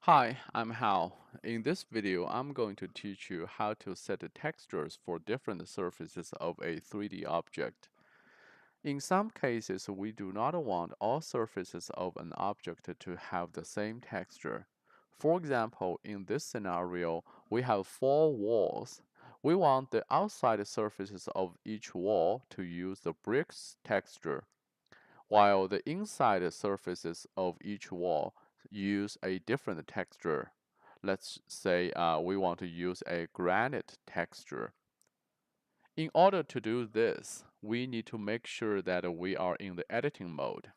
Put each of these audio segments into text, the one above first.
Hi, I'm Hal. In this video, I'm going to teach you how to set the textures for different surfaces of a 3D object. In some cases, we do not want all surfaces of an object to have the same texture. For example, in this scenario, we have 4 walls. We want the outside surfaces of each wall to use the bricks texture, while the inside surfaces of each wall use a different texture. Let's say we want to use a granite texture. In order to do this, we need to make sure that we are in the editing mode.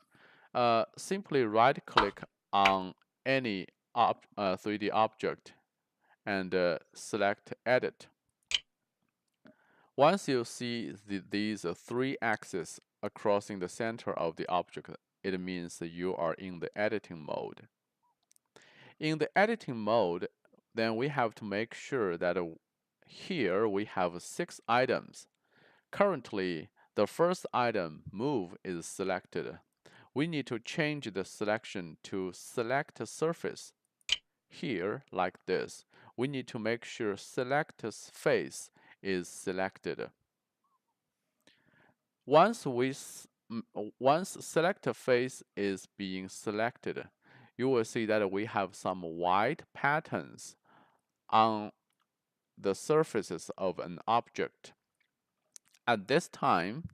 Simply right-click on any 3D object and select Edit. Once you see these 3 axes crossing the center of the object, it means that you are in the editing mode. In the editing mode, then we have to make sure that here we have 6 items. Currently, the first item, Move, is selected. We need to change the selection to Select Surface. Here, like this, we need to make sure Select Face is selected. Once Select Face is being selected, you will see that we have some white patterns on the surfaces of an object. At this time,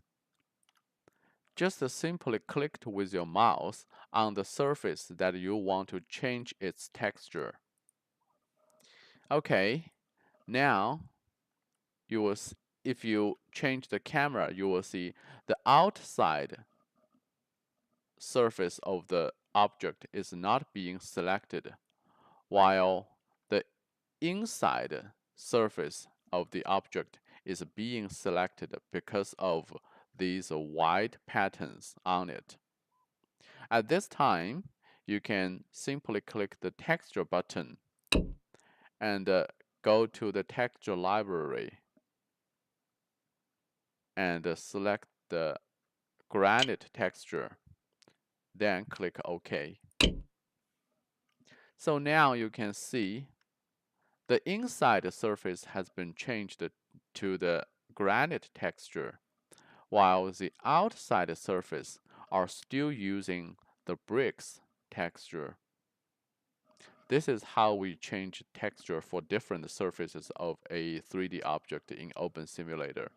just simply click with your mouse on the surface that you want to change its texture. Okay, now if you change the camera, you will see the outside surface of the object is not being selected, while the inside surface of the object is being selected because of these white patterns on it. At this time, you can simply click the texture button and go to the texture library and select the granite texture. Then click OK. So now you can see the inside surface has been changed to the granite texture, while the outside surface are still using the bricks texture. This is how we change texture for different surfaces of a 3D object in OpenSimulator.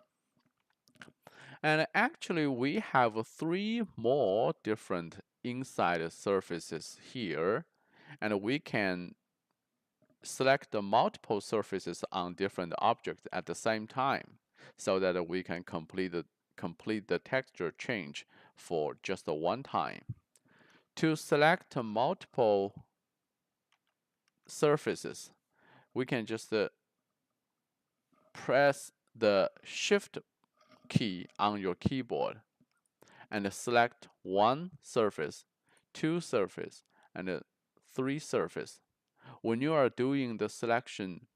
And actually, we have 3 more different inside surfaces here, and we can select the multiple surfaces on different objects at the same time so that we can complete the texture change for just one time. To select multiple surfaces, we can just press the Shift key on your keyboard and select 1 surface, 2 surface, and 3 surface. When you are doing the selection,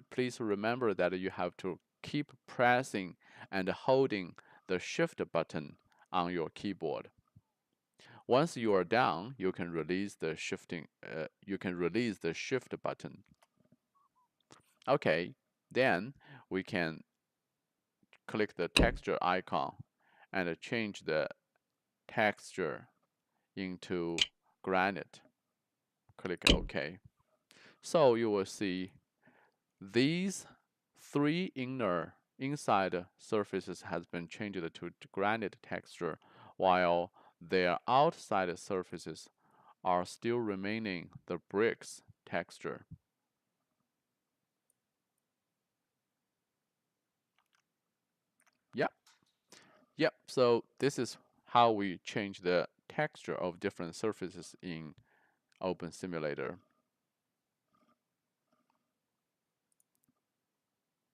please remember that you have to keep pressing and holding the Shift button on your keyboard. Once you are done, you can release the Shift button. Okay, then we can click the texture icon and change the texture into granite. Click OK. So you will see these 3 inside surfaces has been changed to granite texture, while their outside surfaces are still remaining the bricks texture. Yep. Yep. So this is how we change the texture of different surfaces in OpenSimulator.